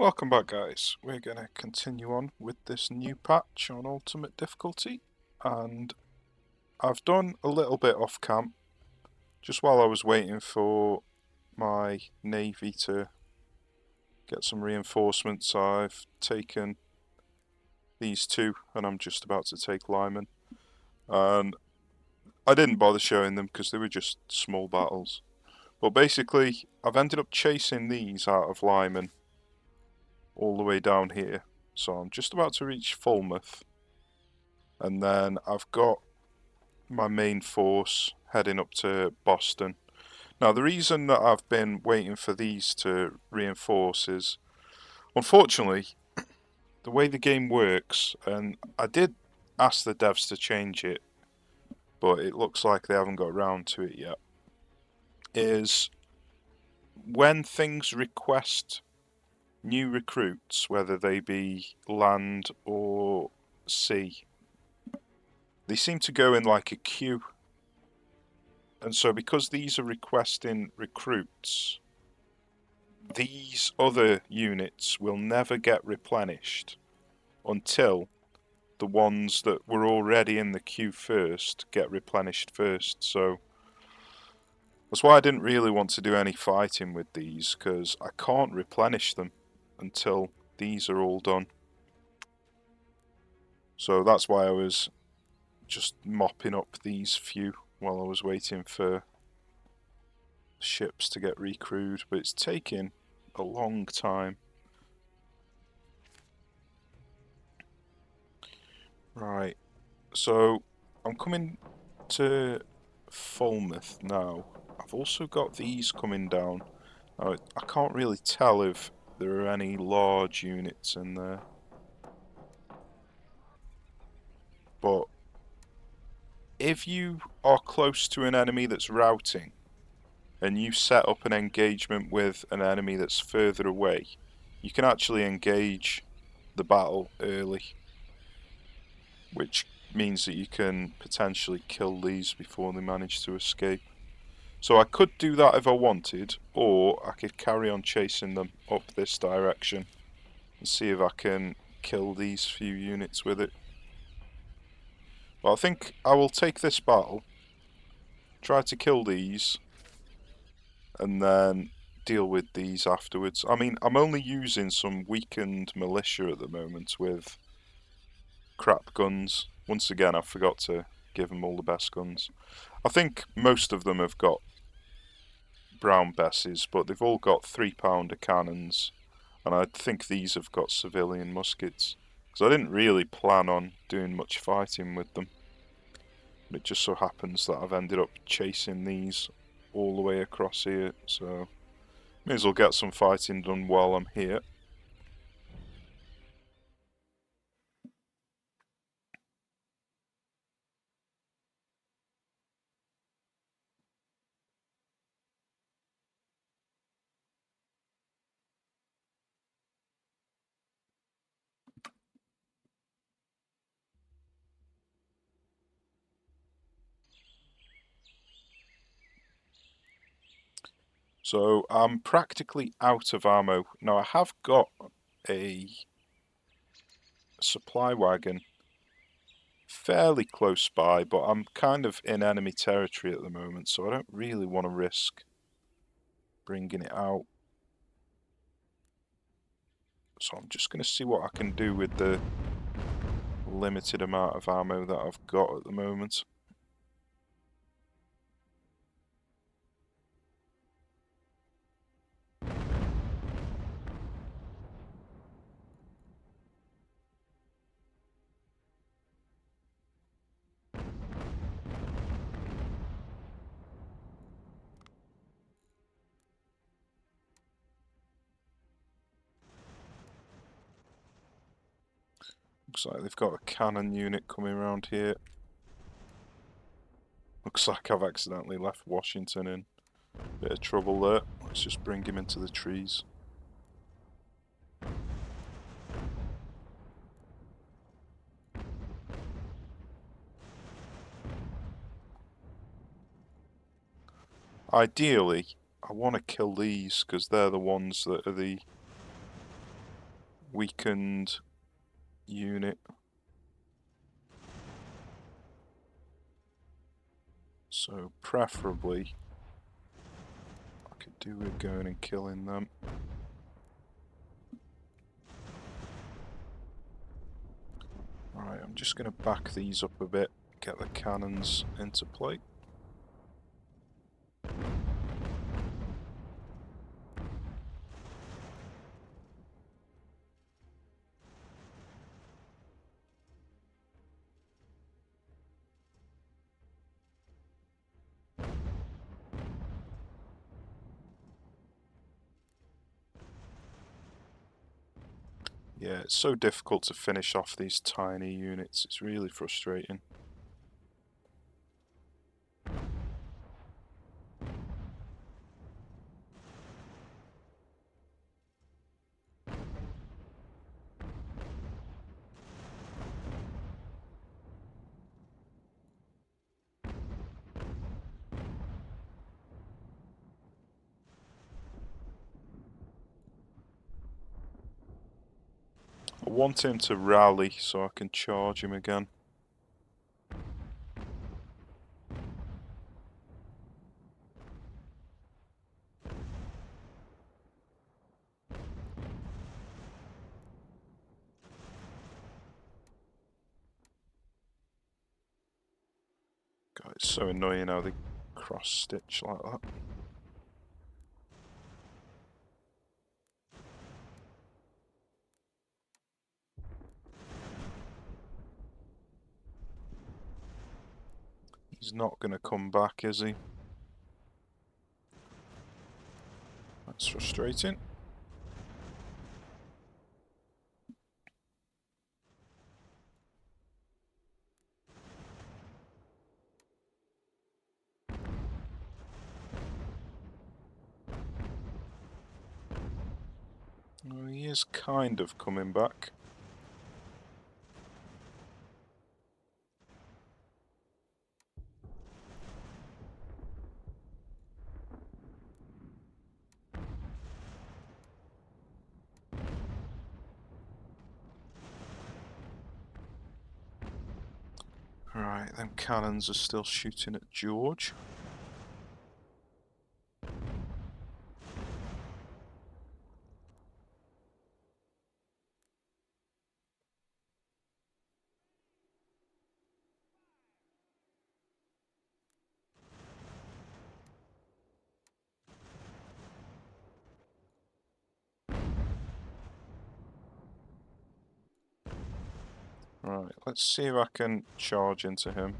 Welcome back, guys. We're going to continue on with this new patch on Ultimate Difficulty, and I've done a little bit off camp just while I was waiting for my navy to get some reinforcements. I've taken these two and I'm just about to take Lyman, and I didn't bother showing them because they were just small battles, but basically I've ended up chasing these out of Lyman all the way down here. So I'm just about to reach Fouth, and then I've got my main force heading up to Boston. Now, the reason that I've been waiting for these to reinforce is, unfortunately, the way the game works, and I did ask the devs to change it, but it looks like they haven't got around to it yet, is when things request new recruits, whether they be land or sea, they seem to go in like a queue. And so because these are requesting recruits, these other units will never get replenished until the ones that were already in the queue first get replenished first. So that's why I didn't really want to do any fighting with these, because I can't replenish them until these are all done. So that's why I was just mopping up these few while I was waiting for ships to get recrewed, but it's taking a long time. Right, so I'm coming to Falmouth now. I've also got these coming down. Now, I can't really tell if there are any large units in there, but if you are close to an enemy that's routing and you set up an engagement with an enemy that's further away, you can actually engage the battle early, which means that you can potentially kill these before they manage to escape. So I could do that if I wanted, or I could carry on chasing them up this direction and see if I can kill these few units with it. But I think I will take this battle, try to kill these, and then deal with these afterwards. I mean, I'm only using some weakened militia at the moment with crap guns. Once again, I forgot to give them all the best guns. I think most of them have got brown besses, but they've all got 3-pounder cannons, and I think these have got civilian muskets, because I didn't really plan on doing much fighting with them. But it just so happens that I've ended up chasing these all the way across here, so may as well get some fighting done while I'm here. So I'm practically out of ammo. Now I have got a supply wagon fairly close by, but I'm kind of in enemy territory at the moment, so I don't really want to risk bringing it out. So I'm just going to see what I can do with the limited amount of ammo that I've got at the moment. Looks like they've got a cannon unit coming around here. Looks like I've accidentally left Washington in. Bit of trouble there. Let's just bring him into the trees. Ideally, I want to kill these because they're the ones that are the weakened unit. So preferably I could do with going and killing them. Right, I'm just going to back these up a bit, get the cannons into play. Yeah, it's so difficult to finish off these tiny units, it's really frustrating. I want him to rally so I can charge him again. God, it's so annoying how they cross-stitch like that. He's not going to come back, is he? That's frustrating. Well, he is kind of coming back. Right, them cannons are still shooting at George. Right, let's see if I can charge into him.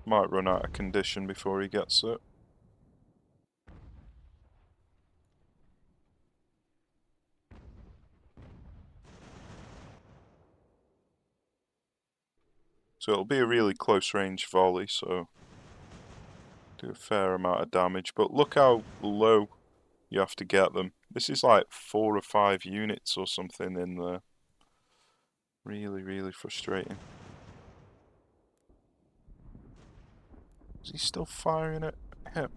Might run out of condition before he gets it. So it'll be a really close range volley, so do a fair amount of damage. But look how low you have to get them. This is like 4 or 5 units or something in there. Really, really frustrating. Is he still firing at him?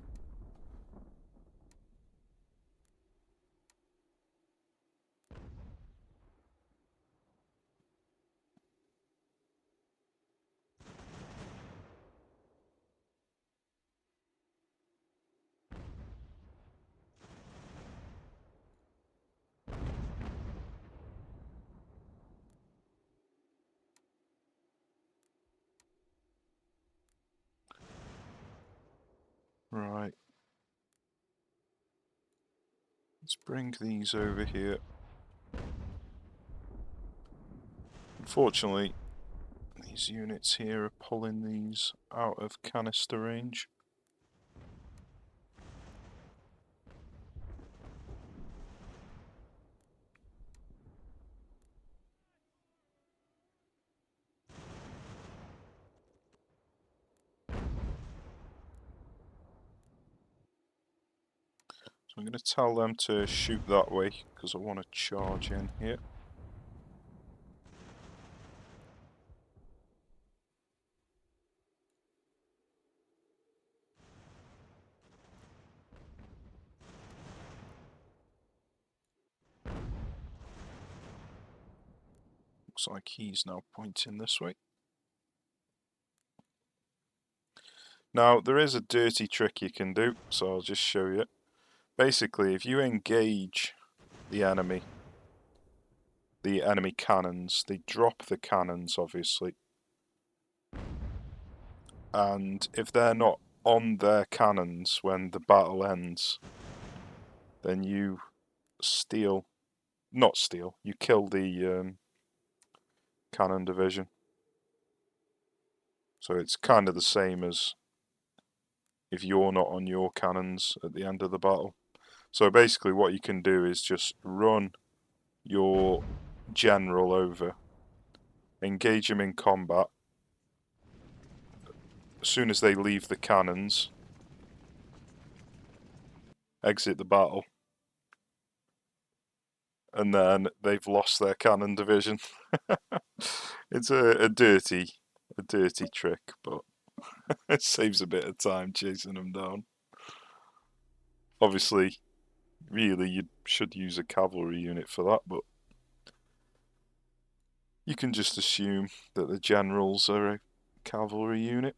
Right. Let's bring these over here. Unfortunately, these units here are pulling these out of canister range. So I'm going to tell them to shoot that way because I want to charge in here. looks like he's now pointing this way. Now, there is a dirty trick you can do, so I'll just show you. Basically, if you engage the enemy cannons, they drop the cannons, obviously. And if they're not on their cannons when the battle ends, then you you kill the cannon division. So it's kind of the same as if you're not on your cannons at the end of the battle. So basically what you can do is just run your general over, engage them in combat. As soon as they leave the cannons, exit the battle, and then they've lost their cannon division. It's a dirty trick, but it saves a bit of time chasing them down. Obviously, really, you should use a cavalry unit for that, but you can just assume that the generals are a cavalry unit.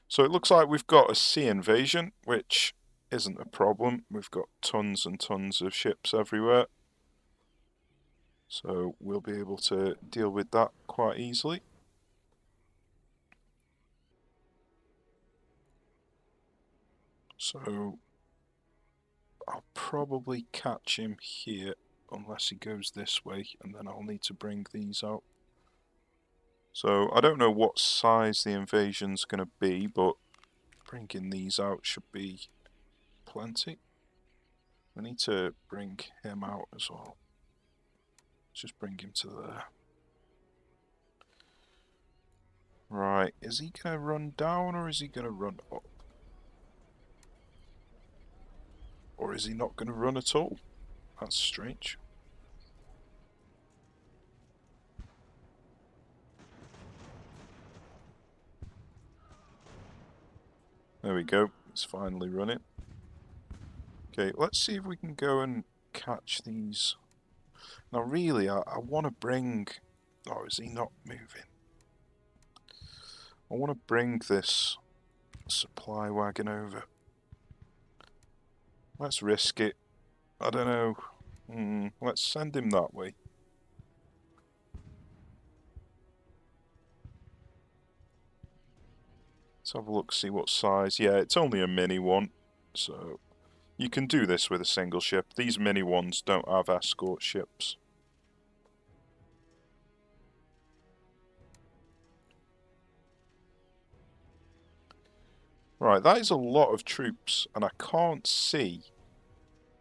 So it looks like we've got a sea invasion, which isn't a problem. We've got tons and tons of ships everywhere. So we'll be able to deal with that quite easily. So I'll probably catch him here, unless he goes this way, and then I'll need to bring these out. So I don't know what size the invasion's going to be, but bringing these out should be plenty. We need to bring him out as well. Just bring him to there. Right, is he going to run down or is he going to run up? Or is he not going to run at all? That's strange. There we go, it's finally running. Okay, let's see if we can go and catch these. Now really, I want to bring... Oh, is he not moving? I want to bring this supply wagon over. Let's risk it. I don't know. Let's send him that way. Let's have a look, see what size. Yeah, it's only a mini one, so you can do this with a single ship. These mini ones don't have escort ships. Right, that is a lot of troops, and I can't see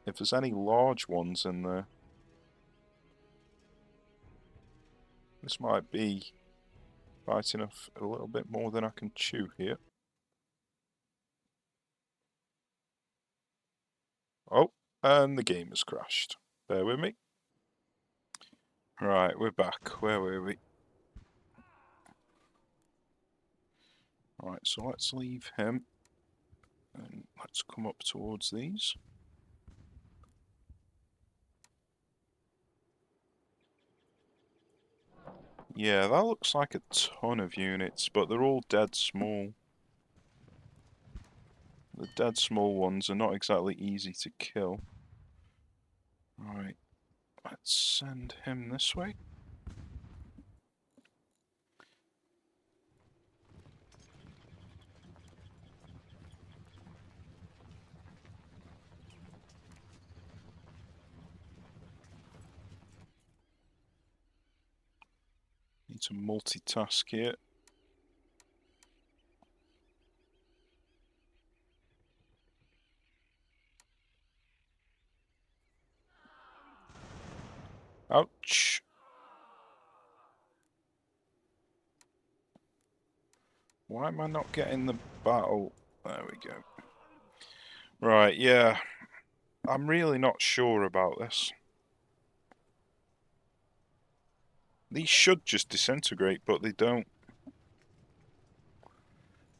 if there's any large ones in there. This might be biting off a little bit more than I can chew here. Oh, and the game has crashed. Bear with me. Right, we're back. Where were we? Right, so let's leave him. And let's come up towards these. Yeah, that looks like a ton of units, but they're all dead small. The dead small ones are not exactly easy to kill. Right, let's send him this way. Need to multitask here. Ouch. Why am I not getting the battle? There we go. Right, yeah. I'm really not sure about this. These should just disintegrate, but they don't.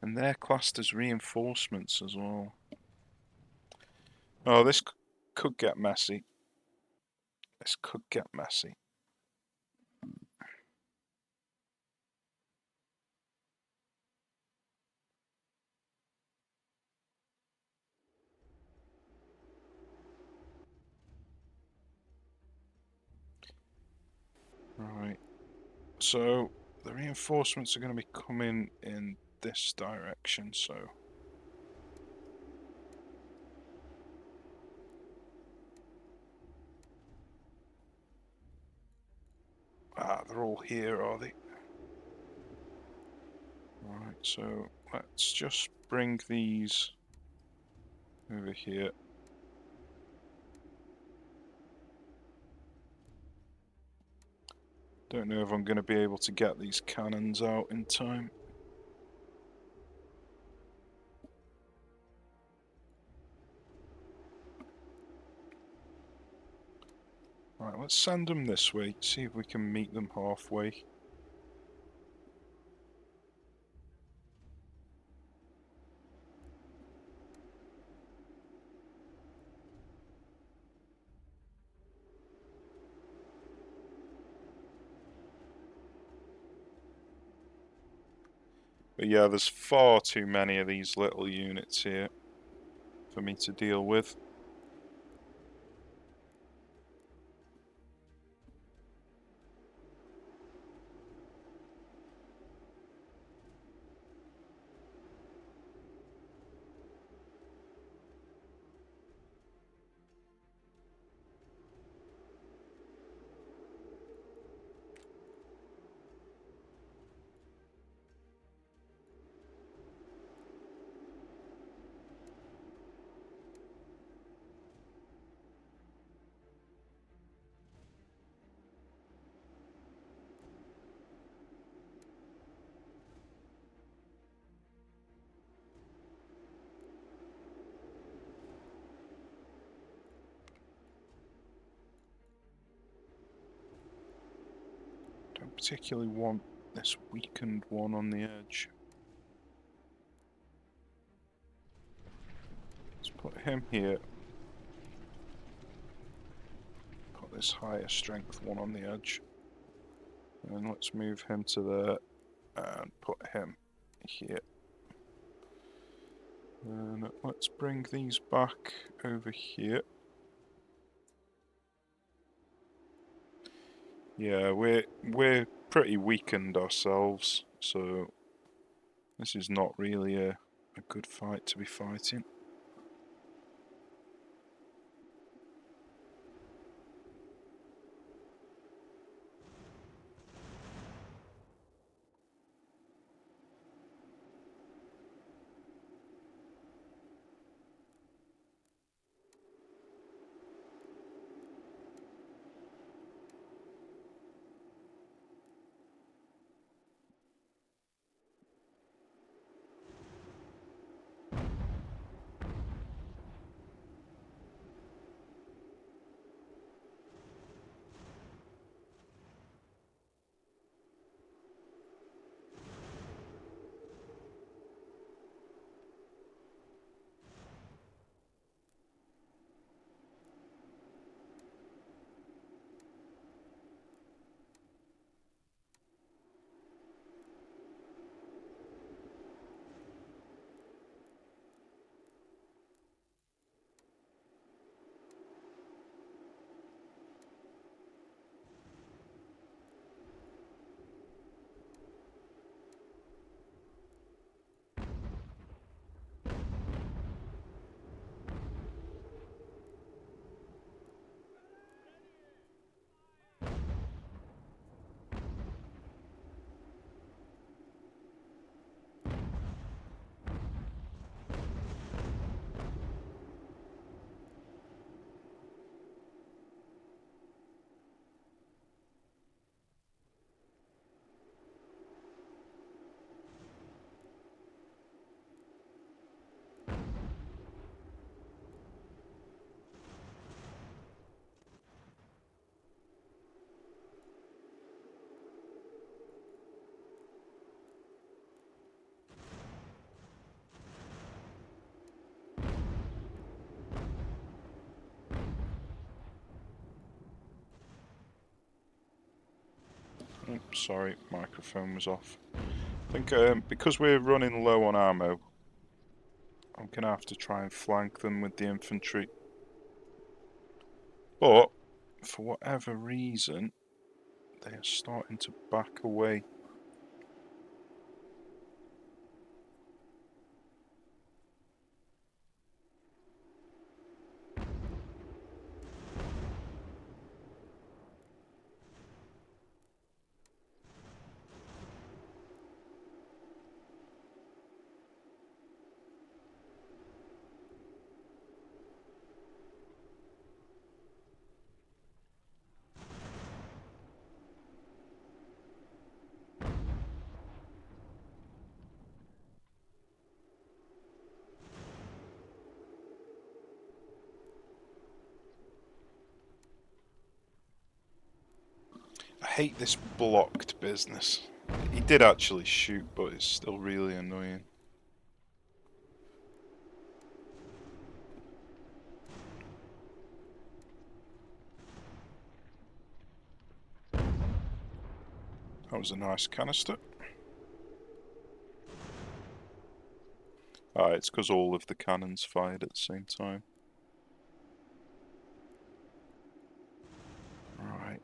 And they're classed as reinforcements as well. Oh, this could get messy. This could get messy. so the reinforcements are going to be coming in this direction, so... Ah, they're all here, are they? Right, so let's just bring these over here. Don't know if I'm going to be able to get these cannons out in time. Right, let's send them this way, see if we can meet them halfway. But yeah, there's far too many of these little units here for me to deal with. Don't particularly want this weakened one on the edge. Let's put him here. Put this higher strength one on the edge. And let's move him to there and put him here. And let's bring these back over here. Yeah, we're pretty weakened ourselves, so this is not really a good fight to be fighting. Oops, sorry, microphone was off. I think because we're running low on ammo, I'm going to have to try and flank them with the infantry. But, for whatever reason, They are starting to back away. I hate this blocked business. He did actually shoot, but it's still really annoying. That was a nice canister. Ah, it's because all of the cannons fired at the same time. Right.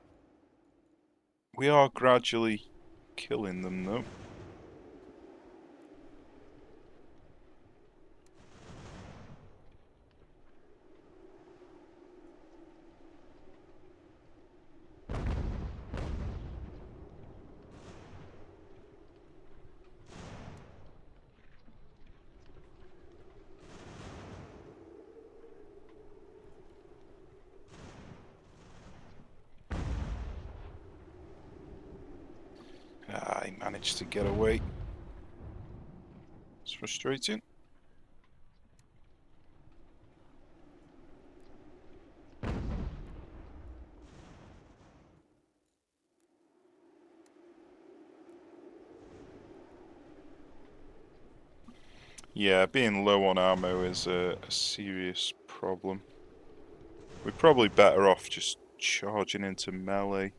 We are gradually killing them though. Ah, he managed to get away. It's frustrating. Yeah, being low on ammo is a serious problem. We're probably better off just charging into melee.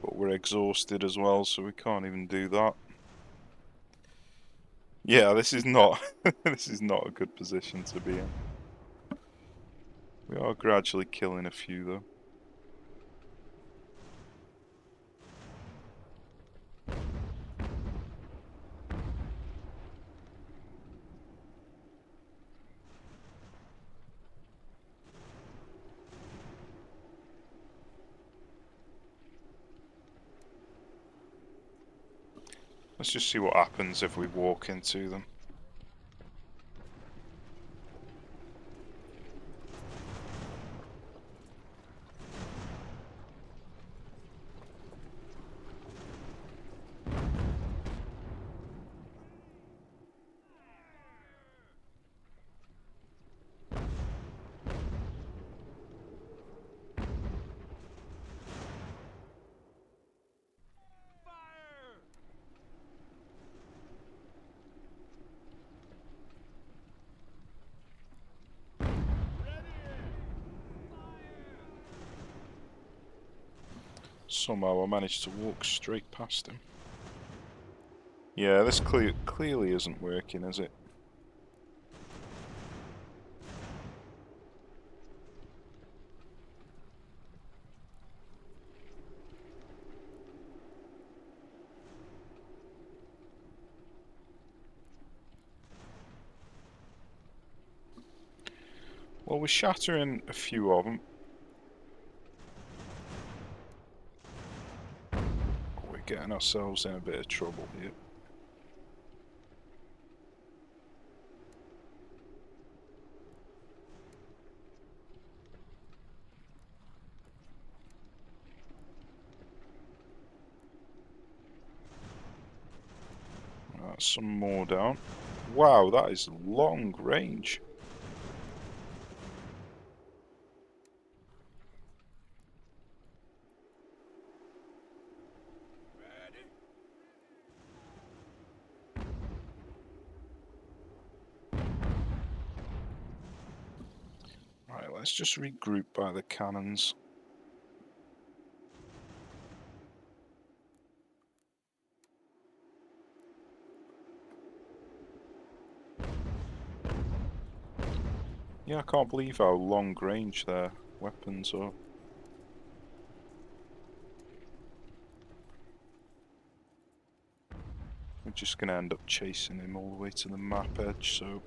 But we're exhausted as well, so we can't even do that. Yeah, this is not this is not a good position to be in. We are gradually killing a few though. Let's just see what happens if we walk into them. Somehow I managed to walk straight past him. Yeah, this clearly isn't working, is it? Well, we're shattering a few of them. We're getting ourselves in a bit of trouble here. Some more down. Wow, that is long range. Right, let's just regroup by the cannons. Yeah, I can't believe how long range their weapons are. We're just going to end up chasing him all the way to the map edge, so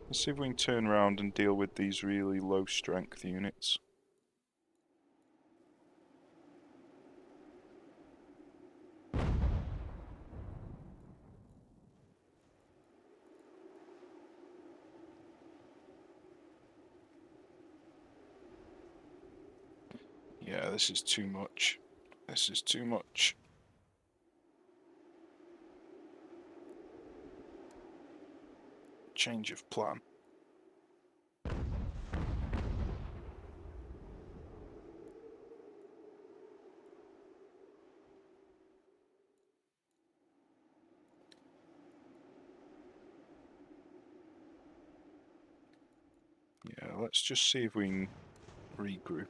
let's see if we can turn around and deal with these really low strength units. Yeah, this is too much. This is too much. Change of plan. Yeah, let's just see if we can regroup.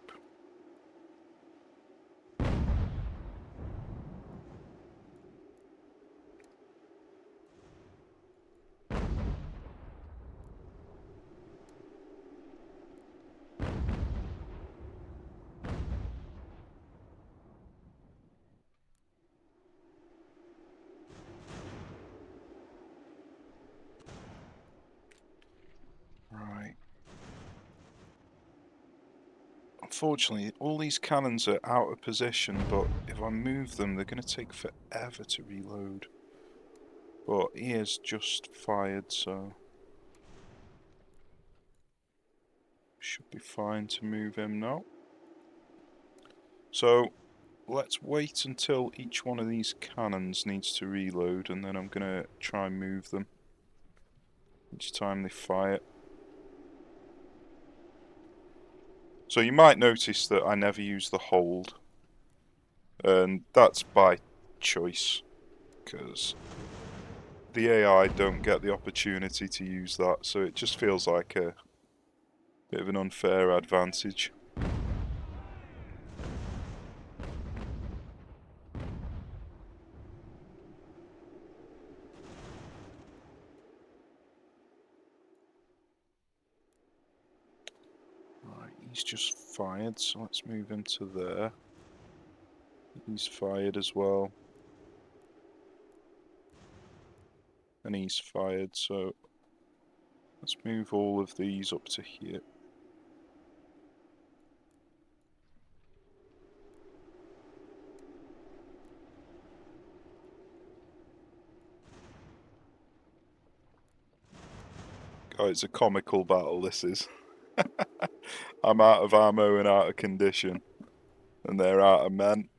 Right. Unfortunately, all these cannons are out of position, but if I move them, they're going to take forever to reload. But he has just fired, so should be fine to move him now. So let's wait until each one of these cannons needs to reload, and then I'm going to try and move them each time they fire. So you might notice that I never use the hold, and that's by choice, because the AI don't get the opportunity to use that, so it just feels like a bit of an unfair advantage. Right, he's just fired, so let's move him to there. He's fired as well. And he's fired, so let's move all of these up to here. Oh, it's a comical battle, this is. I'm out of ammo and out of condition, and they're out of men.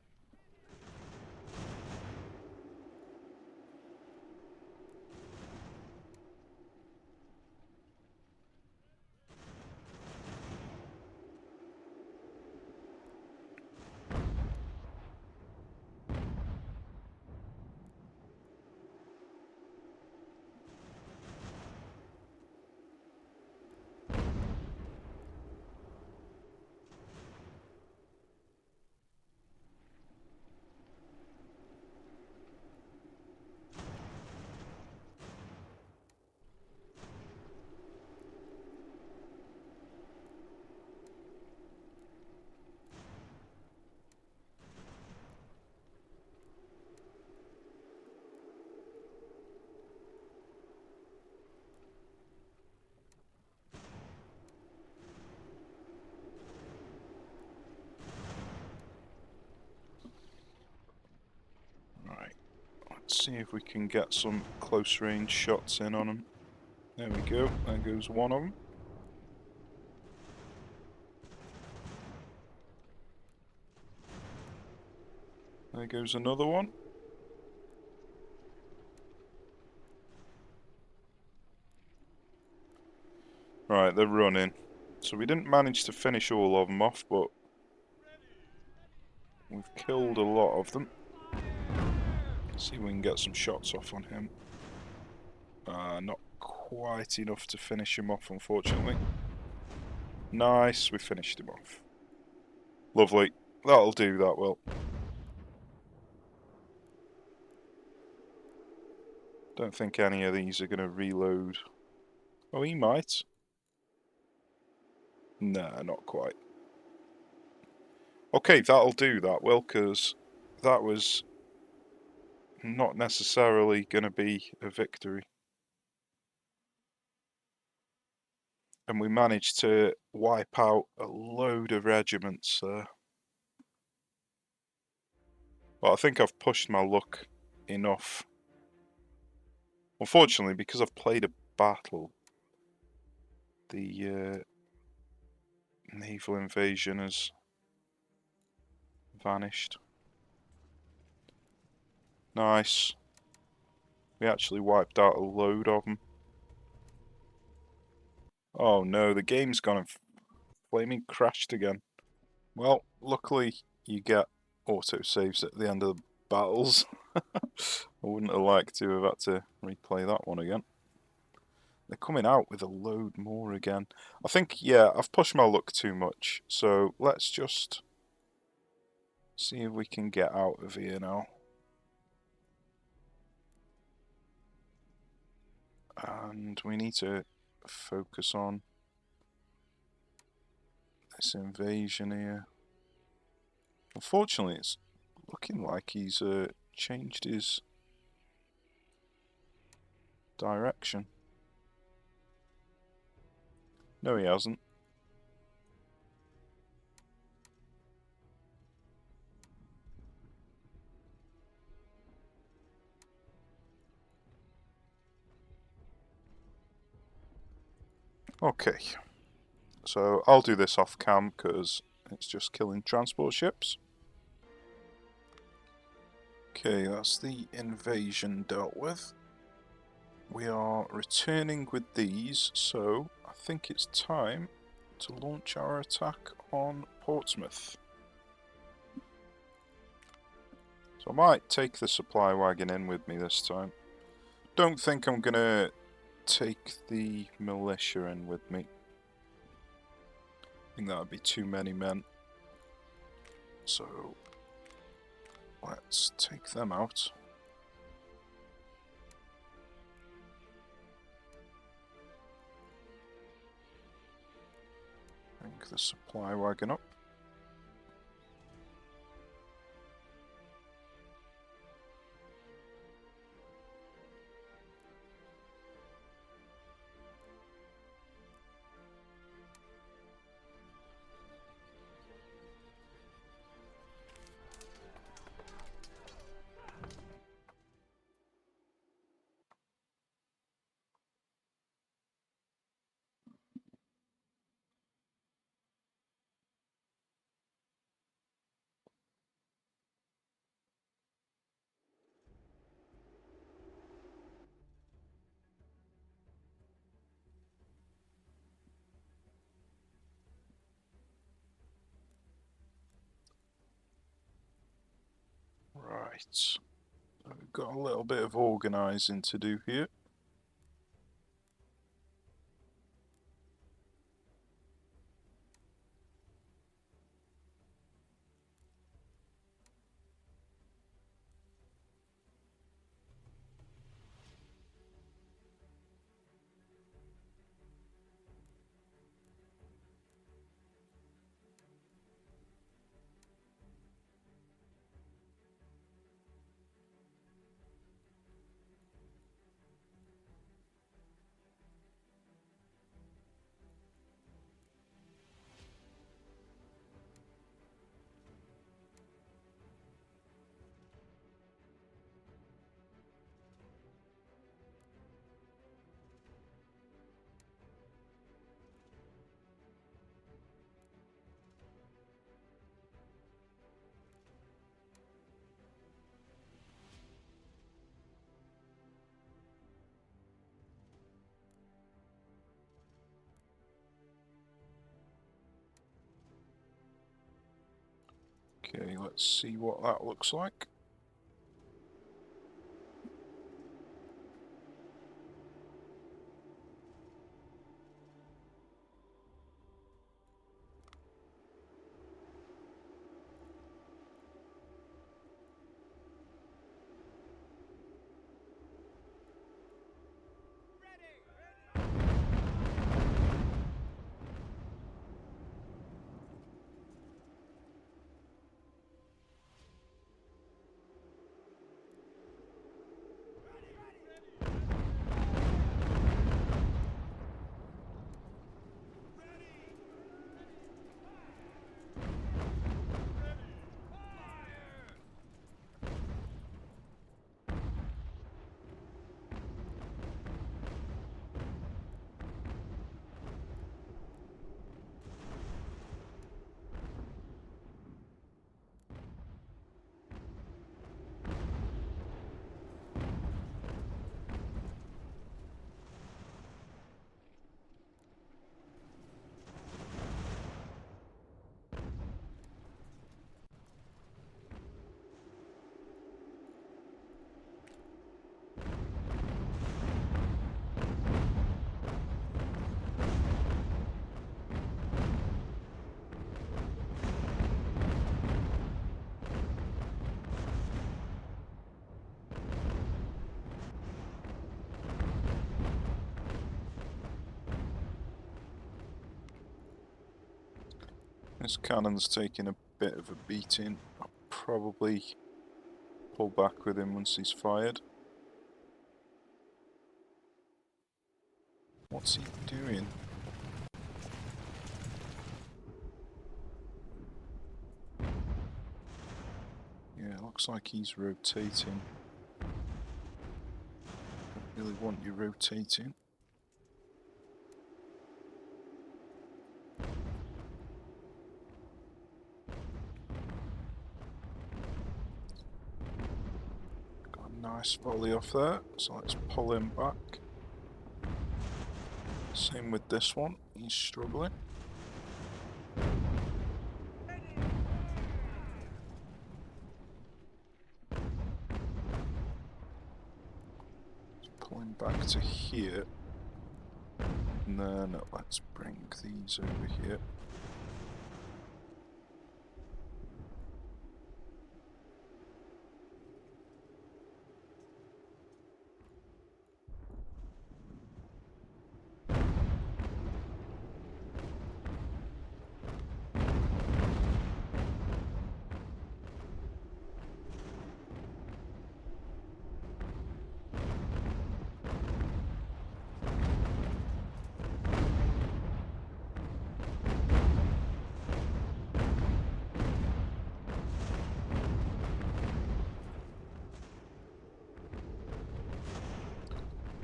Right, let's see if we can get some close range shots in on them. There we go, there goes one of them. There goes another one. Right, they're running. So we didn't manage to finish all of them off, but we've killed a lot of them. See if we can get some shots off on him. Not quite enough to finish him off, unfortunately. Nice, we finished him off. Lovely. That'll do, that will. Don't think any of these are going to reload. Oh, he might. Nah, not quite. Okay, that'll do that, Will, because that was not necessarily going to be a victory. And we managed to wipe out a load of regiments there. But I think I've pushed my luck enough. Unfortunately, because I've played a battle, the naval invasion has vanished. Nice. We actually wiped out a load of them. Oh no, the game's gone and flaming crashed again. Well, luckily you get autosaves at the end of the battles. I wouldn't have liked to have had to replay that one again. They're coming out with a load more again. I think, yeah, I've pushed my luck too much. So let's just see if we can get out of here now. And we need to focus on this invasion here. Unfortunately, it's looking like he's changed his direction. No, he hasn't. Okay. So I'll do this off cam because it's just killing transport ships. Okay, that's the invasion dealt with. We are returning with these, so I think it's time to launch our attack on Portsmouth. So I might take the supply wagon in with me this time. Don't think I'm gonna take the militia in with me. I think that would be too many men. So let's take them out. Bring the supply wagon up. Right, so we've got a little bit of organising to do here. Okay, let's see what that looks like. This cannon's taking a bit of a beating. I'll probably pull back with him once he's fired. What's he doing? Yeah, it looks like he's rotating. Don't really want you rotating. Got a nice volley off there, so let's pull him back. Same with this one, he's struggling. Pull him back to here. And then let's bring these over here.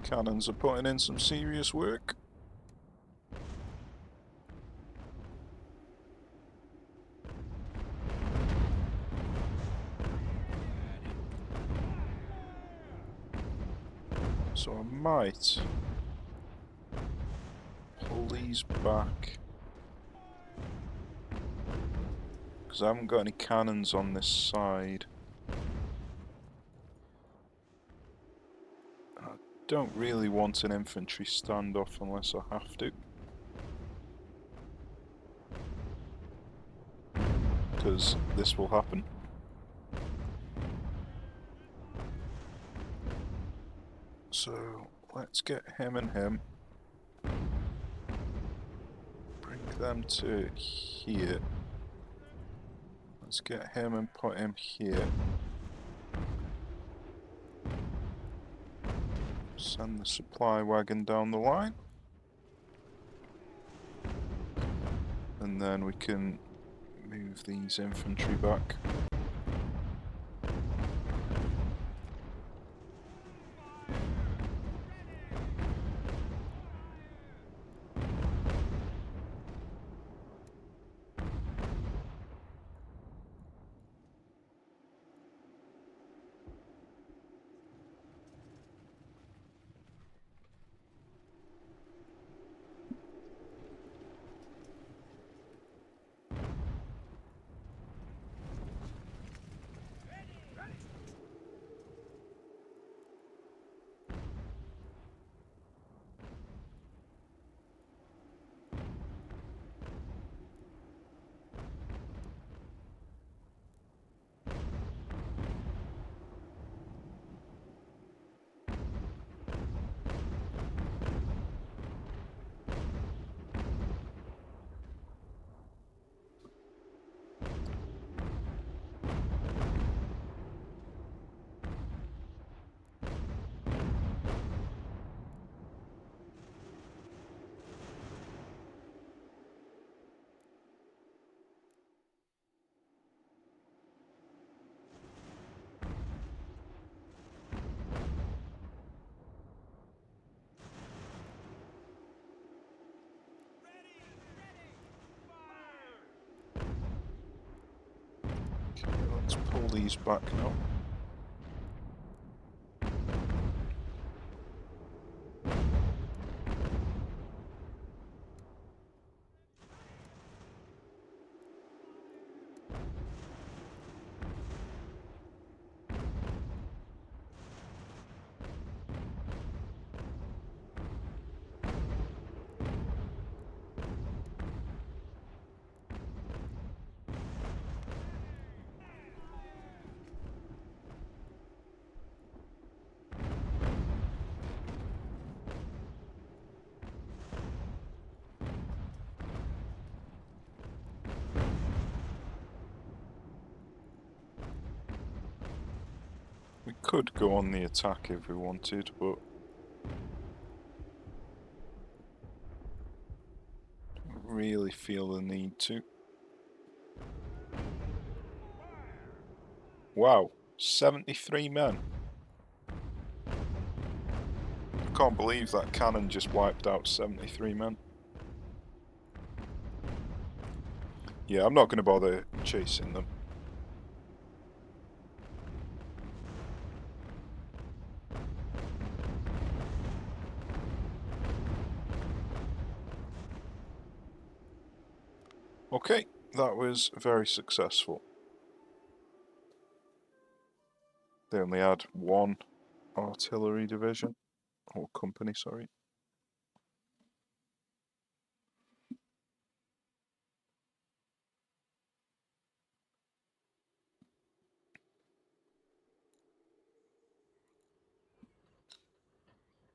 Cannons are putting in some serious work. So I might pull these back, because I haven't got any cannons on this side. I don't really want an infantry standoff unless I have to, because this will happen. So let's get him and him. Bring them to here. Let's get him and put him here. Send the supply wagon down the line. And then we can move these infantry back. Okay, let's pull these back now. could go on the attack if we wanted, but don't really feel the need to. Wow, 73 men. I can't believe that cannon just wiped out 73 men. Yeah, I'm not going to bother chasing them. Okay, that was very successful. They only had one artillery division, or company, sorry.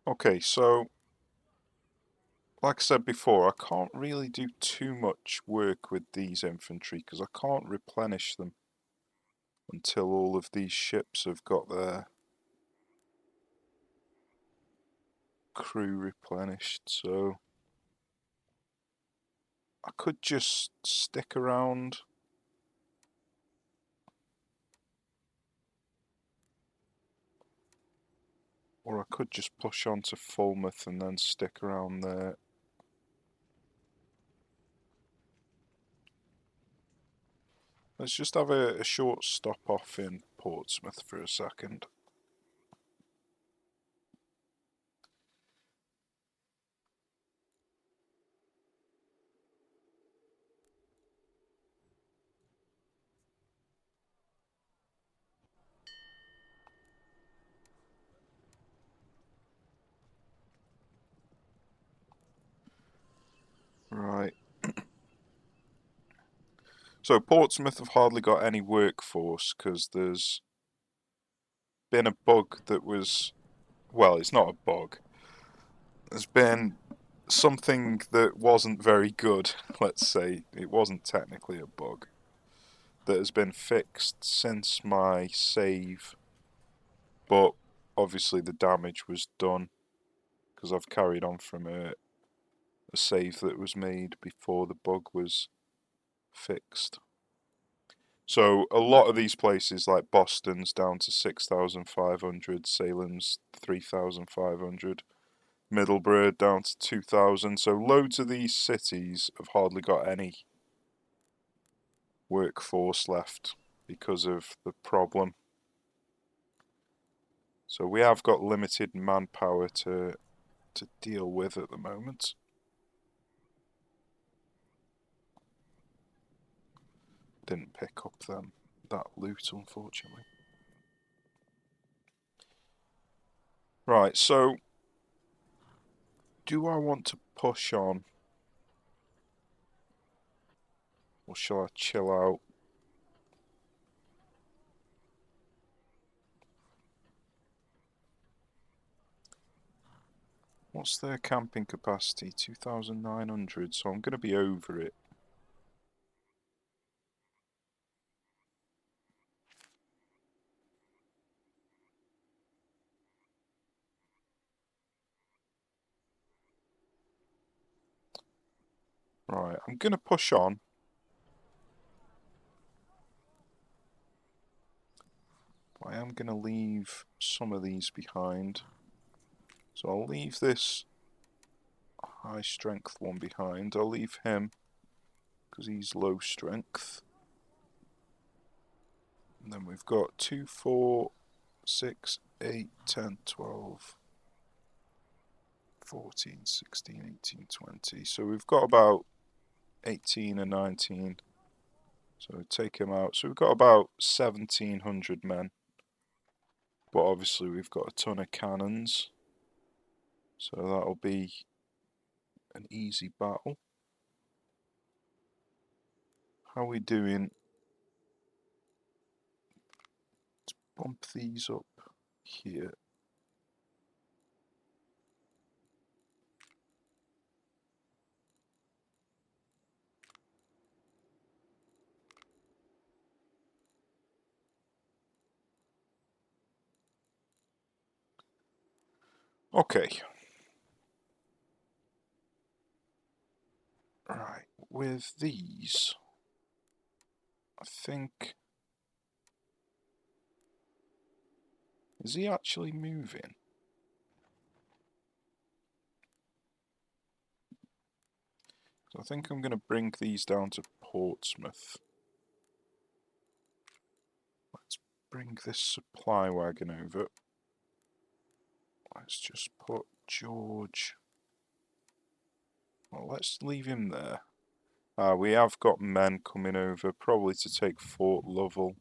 Okay, so like I said before, I can't really do too much work with these infantry because I can't replenish them until all of these ships have got their crew replenished. So I could just stick around. Or I could just push on to Fouth and then stick around there. Let's just have a short stop off in Portsmouth for a second. Right. So Portsmouth have hardly got any workforce because there's been a bug that was, well, it's not a bug. There's been something that wasn't very good, let's say. It wasn't technically a bug. That has been fixed since my save, but obviously the damage was done because I've carried on from a save that was made before the bug was fixed. So a lot of these places like Boston's down to 6,500, Salem's 3,500, Middlesbrough down to 2,000. So loads of these cities have hardly got any workforce left because of the problem. So we have got limited manpower to deal with at the moment. Didn't pick up that loot, unfortunately. Right, so do I want to push on? Or shall I chill out? What's their camping capacity? 2,900, so I'm going to be over it. Right, I'm going to push on. But I am going to leave some of these behind. So I'll leave this high strength one behind. I'll leave him because he's low strength. And then we've got 2, 4, 6, 8, 10, 12, 14, 16, 18, 20. So we've got about 18 and 19. So take him out. So we've got about 1,700 men. But obviously we've got a ton of cannons. So that'll be an easy battle. How are we doing? Let's bump these up here. Okay. Right, with these, I think... Is he actually moving? So I think I'm going to bring these down to Portsmouth. Let's bring this supply wagon over. Let's just put George... Well, let's leave him there. We have got men coming over, probably to take Fort Lovell.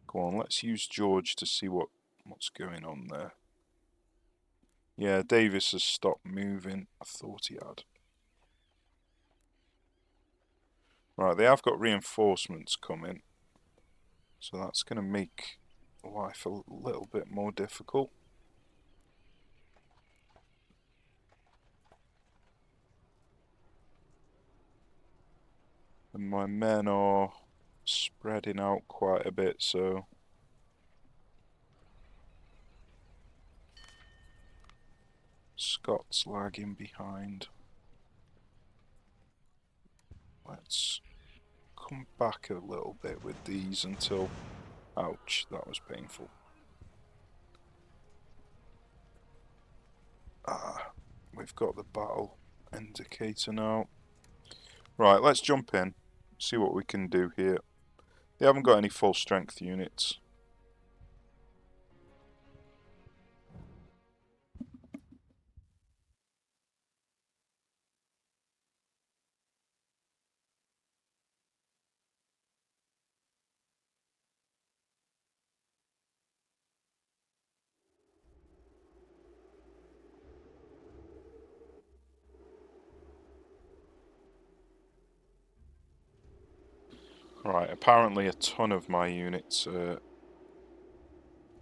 Go on, let's use George to see what's going on there. Yeah, Davis has stopped moving. I thought he had. Right, they have got reinforcements coming. So that's going to make life a little bit more difficult. And my men are spreading out quite a bit, so... Scott's lagging behind. Let's come back a little bit with these until... Ouch, that was painful. We've got the battle indicator now. Right, let's jump in, see what we can do here. They haven't got any full strength units. Right, apparently a ton of my units are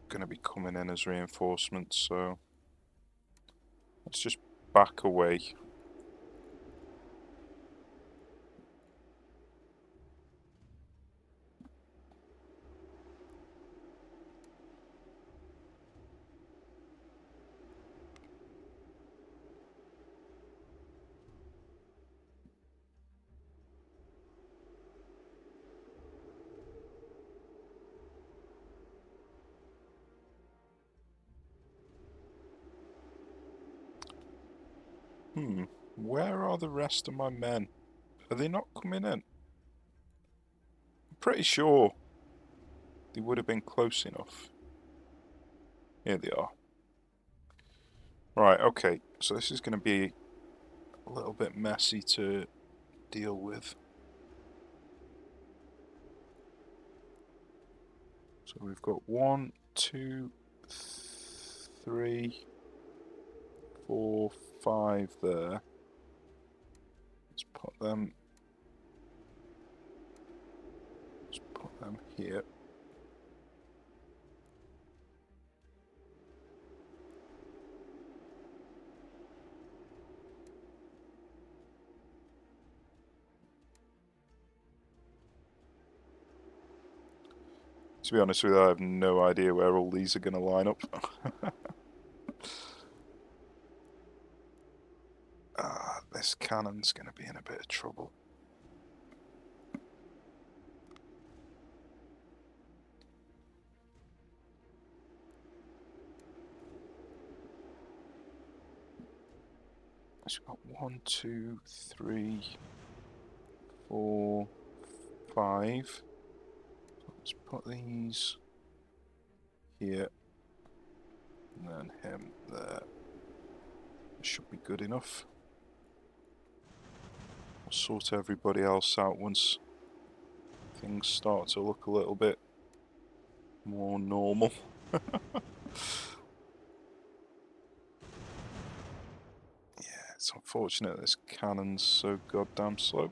going to be coming in as reinforcements, so let's just back away. Where are the rest of my men? Are they not coming in? I'm pretty sure they would have been close enough. Here they are. Right, okay, so this is going to be a little bit messy to deal with. So we've got 1, 2, 3, 4, 5 there. Let's put them here. To be honest with you, I have no idea where all these are going to line up. This cannon's going to be in a bit of trouble. So we've got 1, 2, 3, 4, 5. Let's put these here. And then him there. Should be good enough. We'll sort everybody else out once things start to look a little bit more normal. Yeah, it's unfortunate this cannon's so goddamn slow.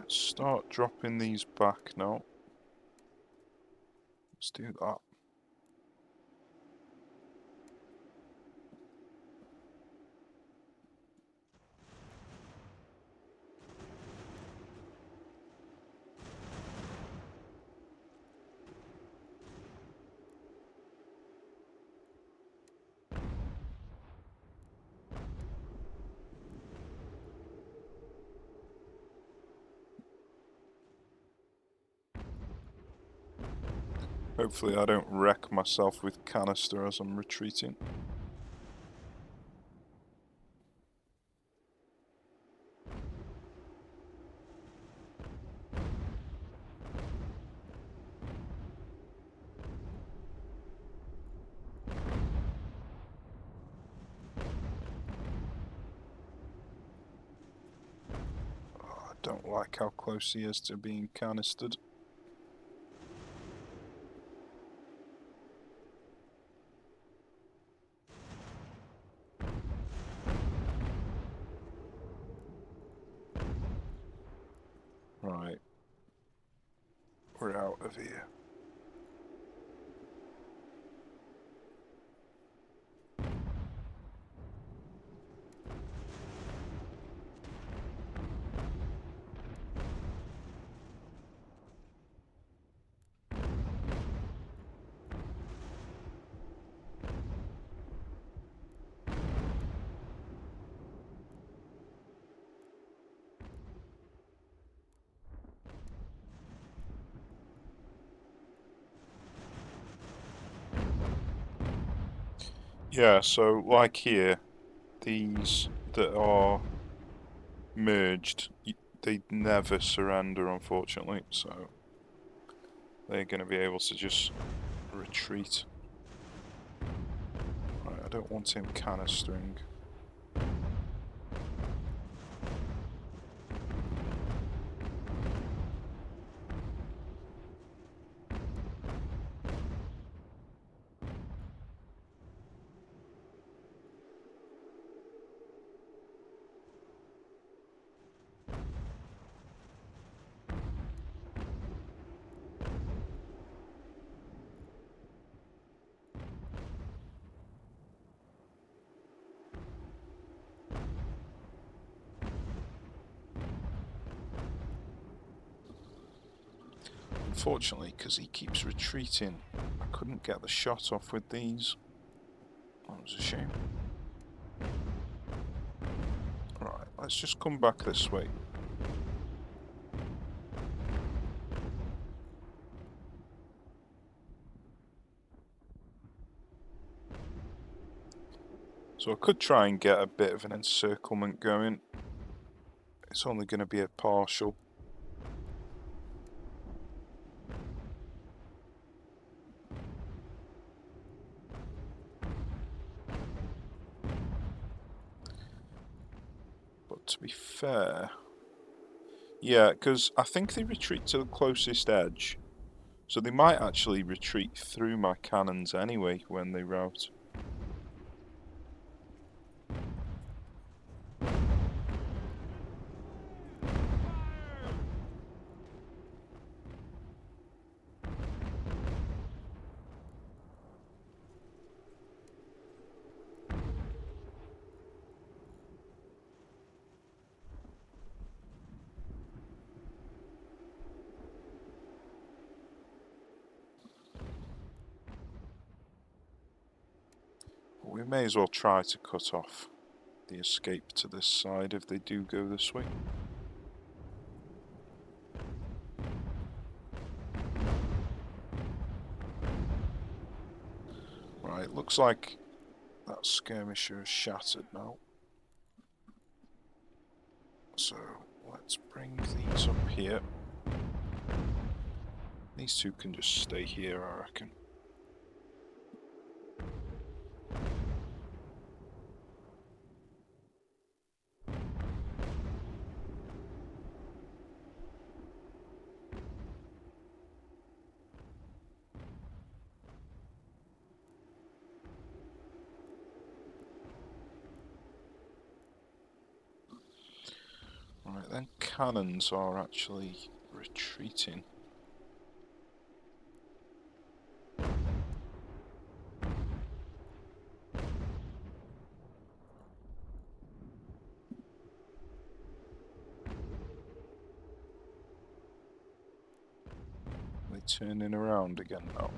Let's start dropping these back now. Let's do that. Hopefully I don't wreck myself with canister as I'm retreating. I don't like how close he is to being canistered. Right. We're out of here. Yeah, so like here, these that are merged, they never surrender, unfortunately, so they're going to be able to just retreat. Right, I don't want him canistering. Unfortunately, because he keeps retreating, I couldn't get the shot off with these. That was a shame. Right, let's just come back this way. So I could try and get a bit of an encirclement going. It's only going to be a partial. But to be fair, yeah, because I think they retreat to the closest edge. So they might actually retreat through my cannons anyway when they rout. We may as well try to cut off the escape to this side if they do go this way. Right, looks like that skirmisher is shattered now. So let's bring these up here. These two can just stay here, I reckon. Right then, cannons are actually retreating. Are they turning around again now?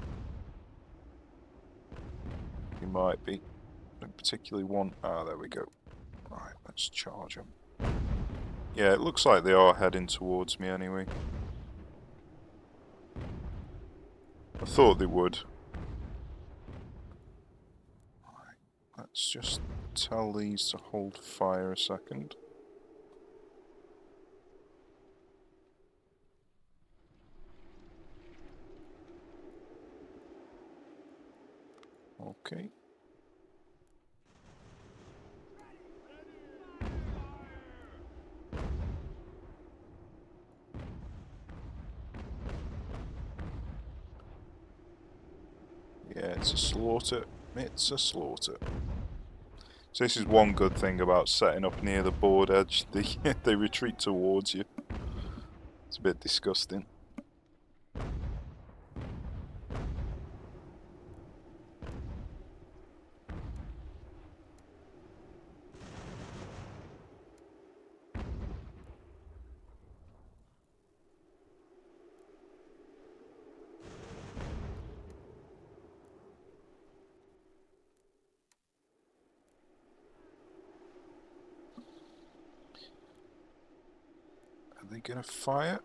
They might be. Don't particularly want... Ah, there we go. Right, let's charge them. Yeah, it looks like they are heading towards me anyway. I thought they would. Right, let's just tell these to hold fire a second. Okay. Yeah, it's a slaughter. It's a slaughter. So this is one good thing about setting up near the board edge. They retreat towards you. It's a bit disgusting. Are they gonna fire?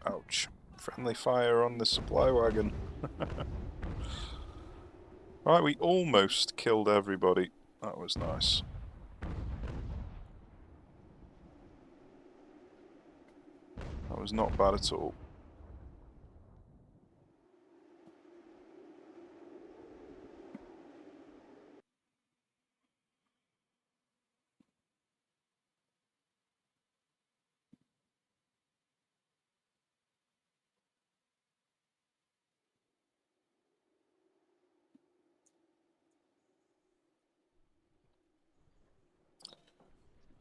Ouch. Friendly fire on the supply wagon. Right, we almost killed everybody. That was nice. That was not bad at all.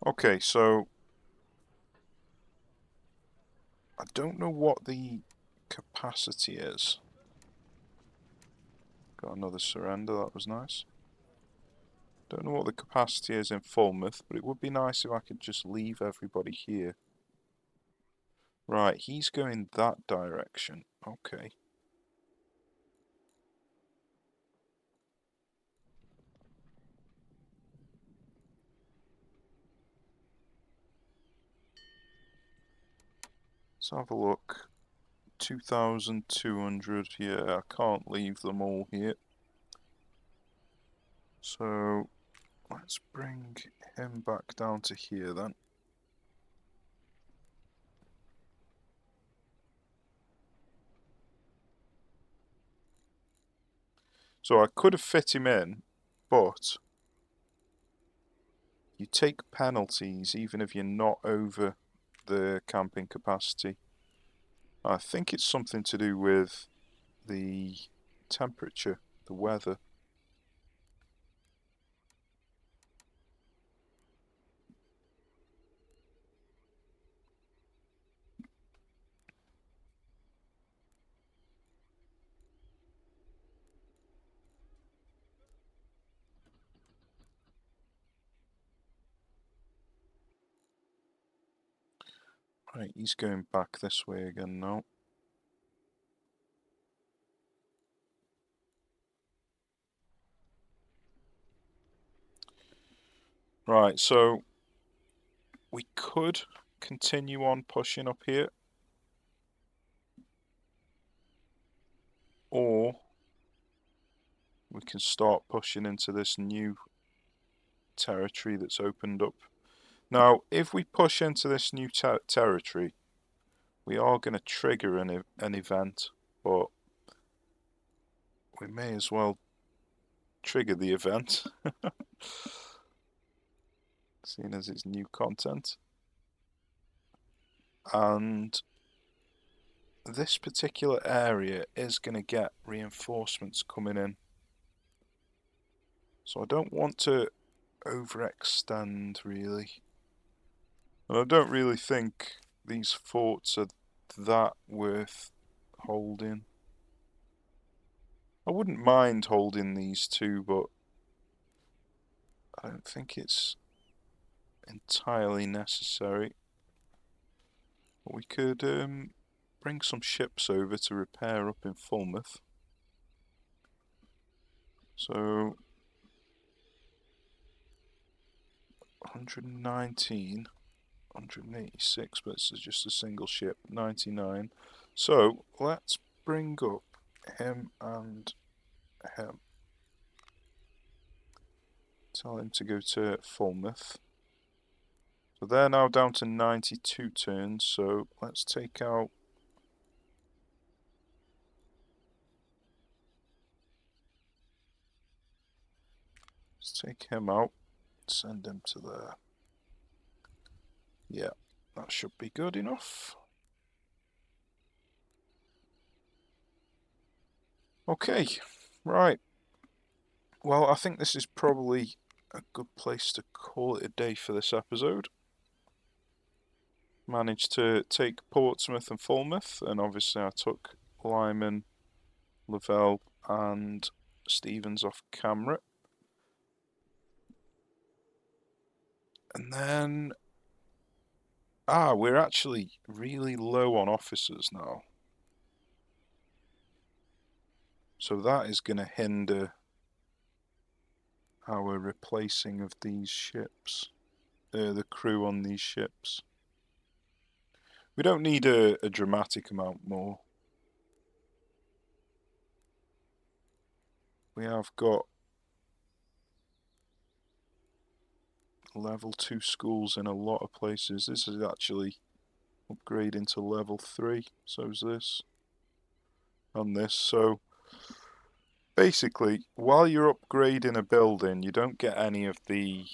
Okay, so I don't know what the capacity is. Got another surrender, that was nice. Don't know what the capacity is in Falmouth, but it would be nice if I could just leave everybody here. Right, he's going that direction. Okay. Let's have a look. 2,200, yeah, I can't leave them all here. So, let's bring him back down to here then. So I could have fit him in, but you take penalties even if you're not over the camping capacity. I think it's something to do with the temperature, the weather. Right, he's going back this way again now. Right, so we could continue on pushing up here, or we can start pushing into this new territory that's opened up. Now, if we push into this new territory, we are going to trigger an event, but we may as well trigger the event, seeing as it's new content. And this particular area is going to get reinforcements coming in. So I don't want to overextend, really. And I don't really think these forts are that worth holding. I wouldn't mind holding these two, but I don't think it's entirely necessary. We could bring some ships over to repair up in Falmouth. So 119, 186, but it's just a single ship, 99. So let's bring up him and him. Tell him to go to Falmouth. So they're now down to 92 turns, so let's take out... Let's take him out, send him to there. Yeah, that should be good enough. Okay, right. Well, I think this is probably a good place to call it a day for this episode. Managed to take Portsmouth and Falmouth, and obviously I took Lyman, Lavelle and Stevens off camera. And then... we're actually really low on officers now. So that is going to hinder our replacing of these ships, the crew on these ships. We don't need a dramatic amount more. We have got level 2 schools in a lot of places. This is actually upgrading to level 3, so is this. And this, so basically, while you're upgrading a building, you don't get any of the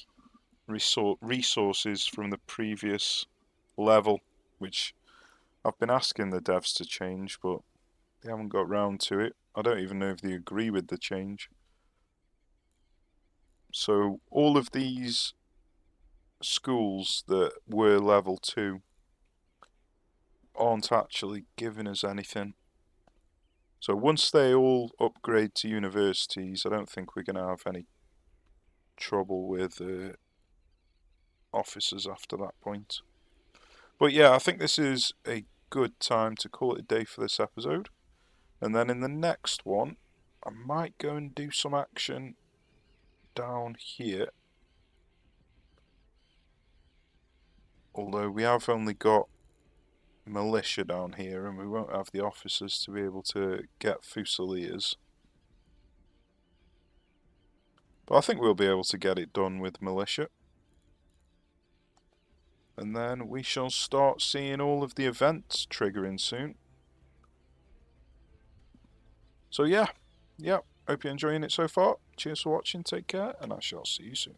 resources from the previous level, which I've been asking the devs to change, but they haven't got round to it. I don't even know if they agree with the change. So all of these schools that were level 2 aren't actually giving us anything. So once they all upgrade to universities, I don't think we're going to have any trouble with officers after that point. But yeah, I think this is a good time to call it a day for this episode. And then in the next one, I might go and do some action down here. Although we have only got militia down here and we won't have the officers to be able to get Fusiliers. But I think we'll be able to get it done with militia. And then we shall start seeing all of the events triggering soon. So yeah, hope you're enjoying it so far. Cheers for watching, take care, and I shall see you soon.